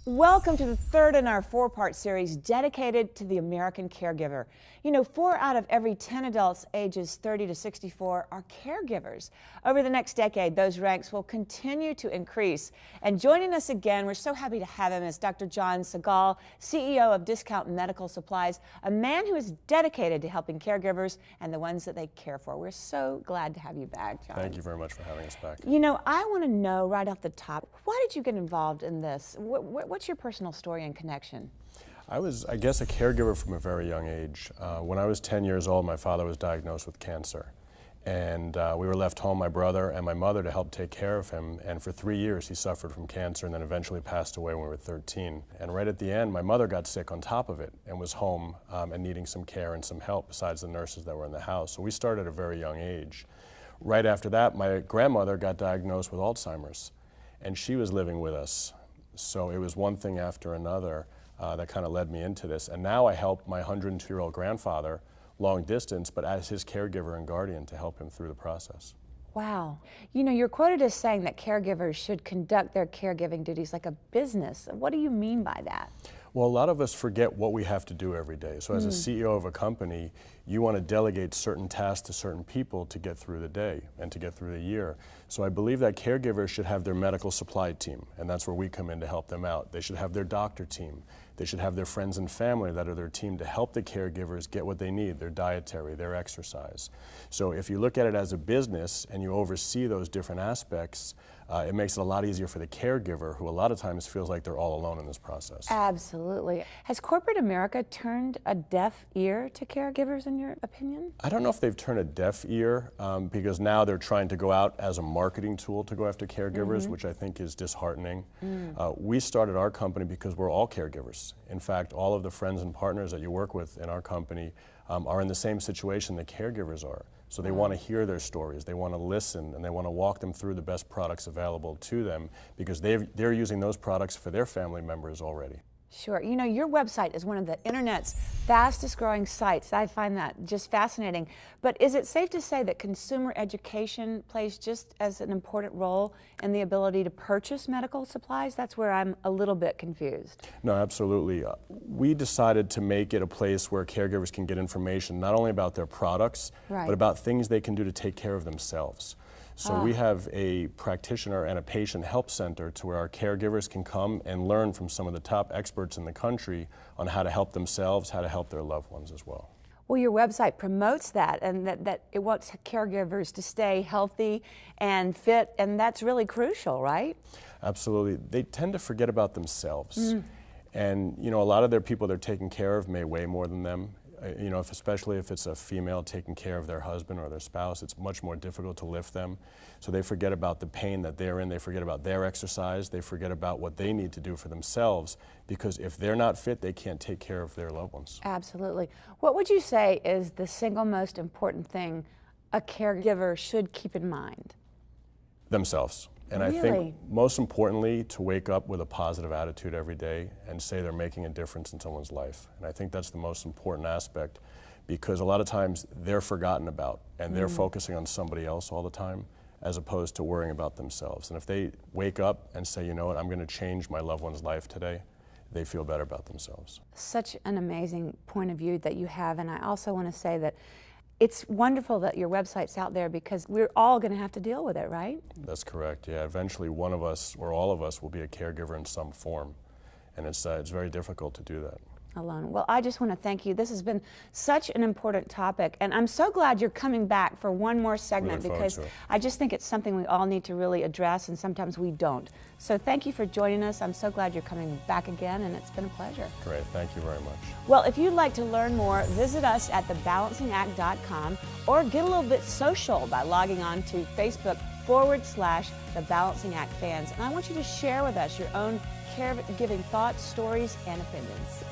Welcome to the third in our four-part series dedicated to the American caregiver. You know, 4 out of every 10 adults ages 30 to 64 are caregivers. Over the next decade, those ranks will continue to increase. And joining us again, we're so happy to have him, is Dr. John Segal, CEO of Discount Medical Supplies, a man who is dedicated to helping caregivers and the ones that they care for. We're so glad to have you back, John. Thank you very much for having us back. You know, I want to know right off the top, why did you get involved in this? What's your personal story and connection? I was, I guess, a caregiver from a very young age. When I was 10 years old, my father was diagnosed with cancer. And we were left home, my brother and my mother, to help take care of him. And for 3 years, he suffered from cancer and then eventually passed away when we were 13. And right at the end, my mother got sick on top of it and was home and needing some care and some help besides the nurses that were in the house. So we started at a very young age. Right after that, my grandmother got diagnosed with Alzheimer's, and she was living with us. So it was one thing after another that kind of led me into this. And now I help my 102-year-old grandfather long distance, but as his caregiver and guardian to help him through the process. Wow. You know, you're quoted as saying that caregivers should conduct their caregiving duties like a business. What do you mean by that? Well, a lot of us forget what we have to do every day. So as a CEO of a company, you want to delegate certain tasks to certain people to get through the day and to get through the year. So I believe that caregivers should have their medical supply team, and that's where we come in to help them out. They should have their doctor team. They should have their friends and family that are their team to help the caregivers get what they need, their dietary, their exercise. So if you look at it as a business and you oversee those different aspects, it makes it a lot easier for the caregiver, who a lot of times feels like they're all alone in this process. Absolutely. Has corporate America turned a deaf ear to caregivers, in your opinion? I don't know if they've turned a deaf ear, because now they're trying to go out as a marketing tool to go after caregivers, which I think is disheartening. We started our company because we're all caregivers. In fact, all of the friends and partners that you work with in our company are in the same situation that caregivers are. So they want to hear their stories, they want to listen, and they want to walk them through the best products available to them, because they're using those products for their family members already. Sure. You know, your website is one of the internet's fastest growing sites. I find that just fascinating. But is it safe to say that consumer education plays just as an important role in the ability to purchase medical supplies? That's where I'm a little bit confused. No, absolutely. We decided to make it a place where caregivers can get information not only about their products, but about things they can do to take care of themselves. So we have a practitioner and a patient help center to where our caregivers can come and learn from some of the top experts in the country on how to help themselves, how to help their loved ones as well. Well, your website promotes that, and that it wants caregivers to stay healthy and fit, and that's really crucial, right? Absolutely. They tend to forget about themselves. And, you know, a lot of their people they're taking care of may weigh more than them. You know, especially if it's a female taking care of their husband or their spouse, it's much more difficult to lift them. So they forget about the pain that they're in, they forget about their exercise, they forget about what they need to do for themselves, because if they're not fit, they can't take care of their loved ones. Absolutely. What would you say is the single most important thing a caregiver should keep in mind? Themselves. And I think most importantly, to wake up with a positive attitude every day and say they're making a difference in someone's life. And I think that's the most important aspect, because a lot of times they're forgotten about and they're focusing on somebody else all the time as opposed to worrying about themselves. And if they wake up and say, you know what, I'm going to change my loved one's life today, they feel better about themselves. Such an amazing point of view that you have. And I also want to say that it's wonderful that your website's out there, because we're all going to have to deal with it, right? That's correct, yeah. Eventually one of us, or all of us, will be a caregiver in some form. And it's very difficult to do that. Alone. Well, I just want to thank you. This has been such an important topic, and I'm so glad you're coming back for one more segment, because I just think it's something we all need to really address, and sometimes we don't. So thank you for joining us. I'm so glad you're coming back again, and it's been a pleasure. Great. Thank you very much. Well, if you'd like to learn more, visit us at thebalancingact.com, or get a little bit social by logging on to Facebook.com/The Balancing Act Fans. And I want you to share with us your own caregiving thoughts, stories, and opinions.